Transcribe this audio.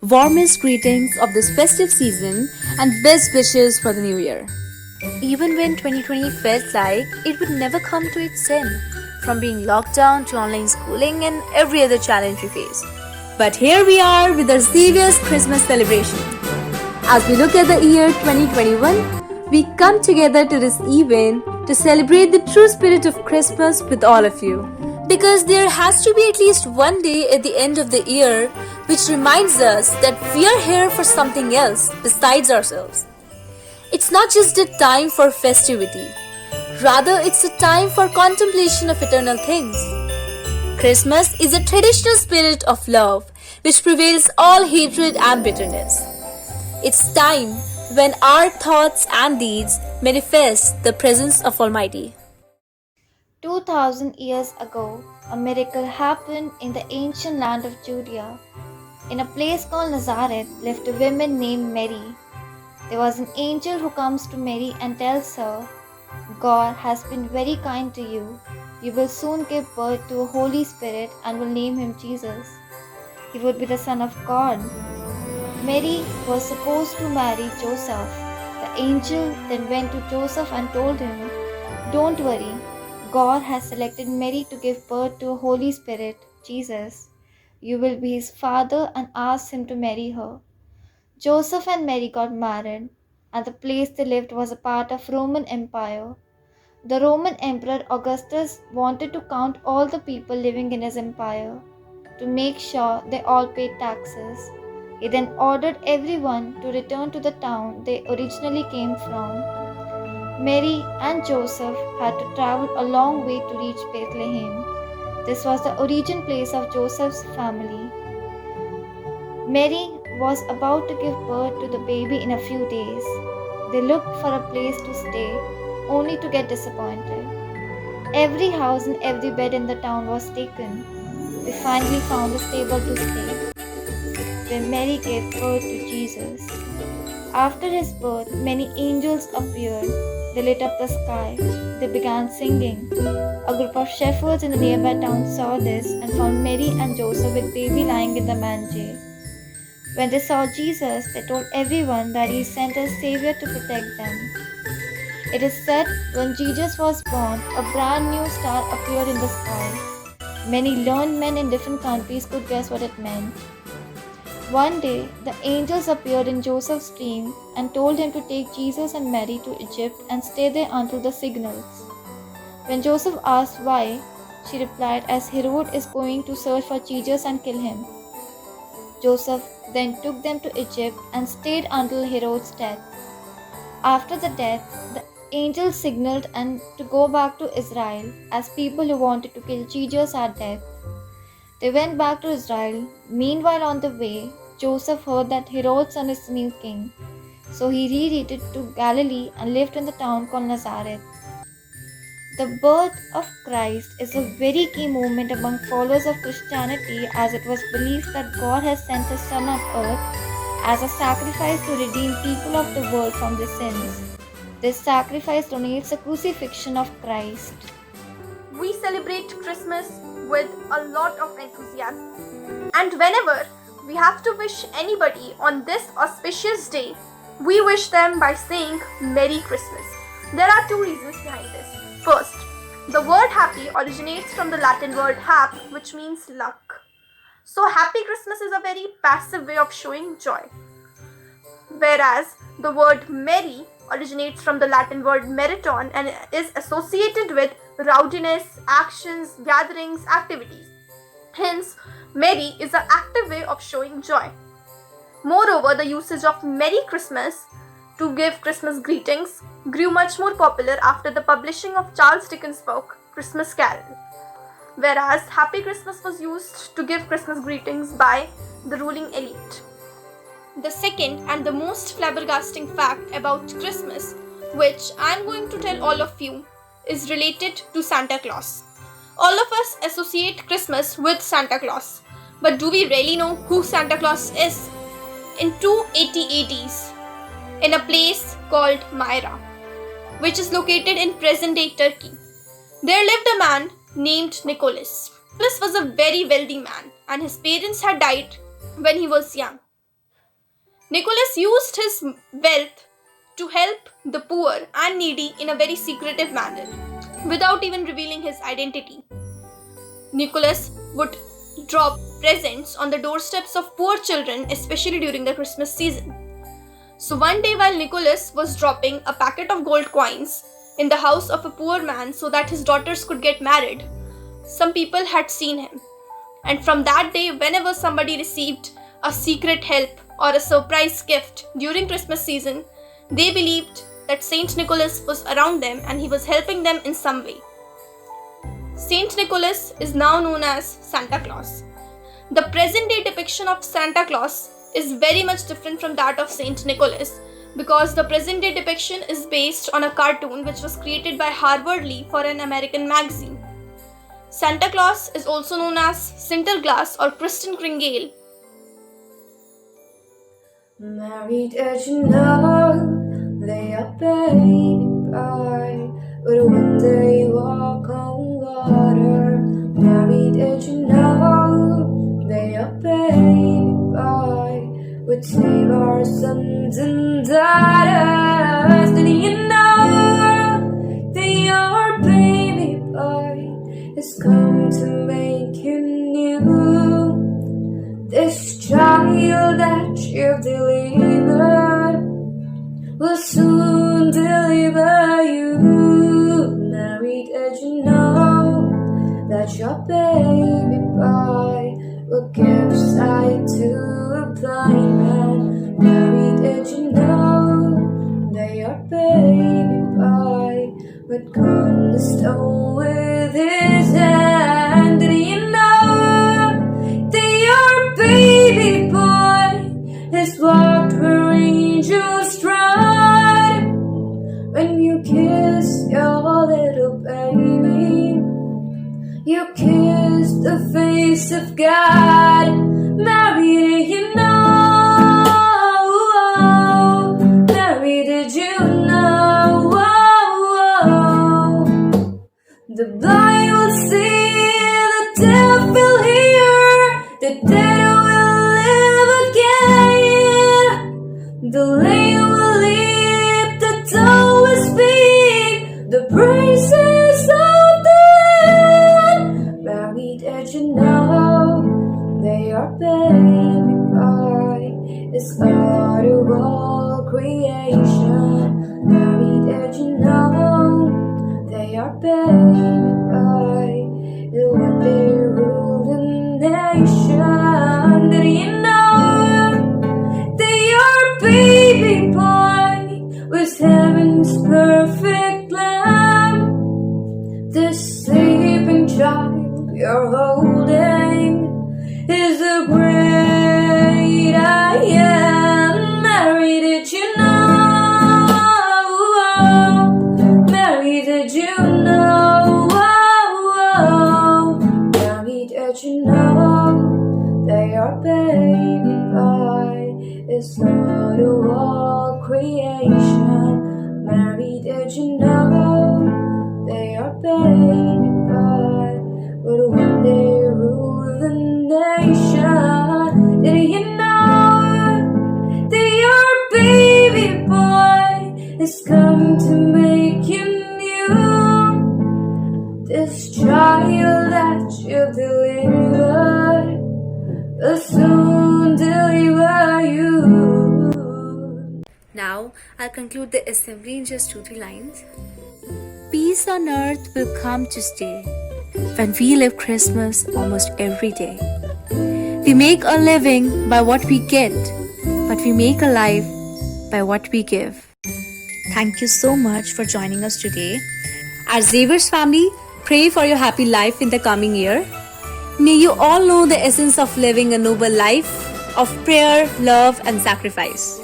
Warmest greetings of this festive season and best wishes for the new year. Even when 2020 felt like it would never come to its end, from being locked down to online schooling and every other challenge we faced. But here we are with our serious Christmas celebration. As we look at the year 2021, we come together to this event to celebrate the true spirit of Christmas with all of you. Because there has to be at least one day at the end of the year which reminds us that we are here for something else besides ourselves. It's not just a time for festivity, rather, it's a time for contemplation of eternal things. Christmas is a traditional spirit of love which prevails all hatred and bitterness. It's time when our thoughts and deeds manifest the presence of Almighty. 2000 years ago, a miracle happened in the ancient land of Judea. In a place called Nazareth lived a woman named Mary. There was an angel who comes to Mary and tells her, God has been very kind to you. You will soon give birth to a Holy Spirit and will name him Jesus. He would be the Son of God. Mary was supposed to marry Joseph. The angel then went to Joseph and told him, Don't worry, God has selected Mary to give birth to a Holy Spirit, Jesus. You will be his father and ask him to marry her. Joseph and Mary got married, and the place they lived was a part of Roman Empire. The Roman Emperor Augustus wanted to count all the people living in his empire to make sure they all paid taxes. He then ordered everyone to return to the town they originally came from. Mary and Joseph had to travel a long way to reach Bethlehem. This was the origin place of Joseph's family. Mary was about to give birth to the baby in a few days. They looked for a place to stay, only to get disappointed. Every house and every bed in the town was taken. They finally found a stable to stay, where Mary gave birth to Jesus. After his birth, many angels appeared. They lit up the sky. They began singing. A group of shepherds in the nearby town saw this and found Mary and Joseph with baby lying in the manger. When they saw Jesus, they told everyone that he sent a savior to protect them. It is said when Jesus was born, a brand new star appeared in the sky. Many learned men in different countries could guess what it meant. One day, the angels appeared in Joseph's dream and told him to take Jesus and Mary to Egypt and stay there until the signals. When Joseph asked why, she replied, as Herod is going to search for Jesus and kill him. Joseph then took them to Egypt and stayed until Herod's death. After the death, the angels signaled and to go back to Israel as people who wanted to kill Jesus had death. They went back to Israel. Meanwhile, on the way, Joseph heard that Herod's son is the new king. So he rerouted to Galilee and lived in the town called Nazareth. The birth of Christ is a very key moment among followers of Christianity as it was believed that God has sent His Son on earth as a sacrifice to redeem people of the world from their sins. This sacrifice donates the crucifixion of Christ. We celebrate Christmas with a lot of enthusiasm. And whenever we have to wish anybody on this auspicious day, we wish them by saying Merry Christmas. There are two reasons behind this. First, the word happy originates from the Latin word hap, which means luck. So happy Christmas is a very passive way of showing joy. Whereas the word merry originates from the Latin word meriton and is associated with rowdiness, actions, gatherings, activities. Hence, merry is an active way of showing joy. Moreover, the usage of Merry Christmas to give Christmas greetings grew much more popular after the publishing of Charles Dickens' book Christmas Carol, whereas Happy Christmas was used to give Christmas greetings by the ruling elite. The second and the most flabbergasting fact about Christmas, which I'm going to tell all of you, is related to Santa Claus. All of us associate Christmas with Santa Claus, but do we really know who Santa Claus is? In 280 ADs, in a place called Myra, which is located in present-day Turkey, there lived a man named Nicholas. Nicholas was a very wealthy man and his parents had died when he was young. Nicholas used his wealth to help the poor and needy in a very secretive manner, without even revealing his identity. Nicholas would drop presents on the doorsteps of poor children, especially during the Christmas season. So one day, while Nicholas was dropping a packet of gold coins in the house of a poor man so that his daughters could get married, some people had seen him. And from that day, whenever somebody received a secret help or a surprise gift during Christmas season, they believed that Saint Nicholas was around them and he was helping them in some way. Saint Nicholas is now known as Santa Claus. The present day depiction of Santa Claus is very much different from that of Saint Nicholas, because the present day depiction is based on a cartoon which was created by Harvard Lee for an American magazine. Santa Claus is also known as Sinterklaas or Kristen Kringle. Married as you know, they are baby boy, but one day walk on water. Married as you know, they are baby boy, would save our sons and daughters. Did you know they are baby boy has come to make you new? This child that you've delivered will soon deliver you. Married as you know that your baby boy will give sight to a blind man. Married as you know that your baby boy would come the stone with his hand. Did you know baby boy has walked where angels stride? When you kiss your little baby, you kiss the face of God. Mary, did you know? Mary, did you know? The blind will see, the deaf will hear, the dead the lame will leap, the dumb will speak, the praises of the Lord. Married as you know, they are baby boy, it's God of all creation. Married as you know, they are baby boy, and one day rule the nation. Did you know? Baby boy was heaven's perfect lamb. This sleeping child you're holding is the great I am. Mary, did you know? Mary, did you know? Mary, did you know they are baby boy? It's not of all creation. Married, did you know they are baby boy, but one day rule the nation. Did you know they are baby boy is come to make you new? This child that you delivered will soon deliver you. Now, I'll conclude the assembly in just 2-3 lines. Peace on earth will come to stay when we live Christmas almost every day. We make a living by what we get, but we make a life by what we give. Thank you so much for joining us today. As Xavier's family, pray for your happy life in the coming year. May you all know the essence of living a noble life of prayer, love, and sacrifice.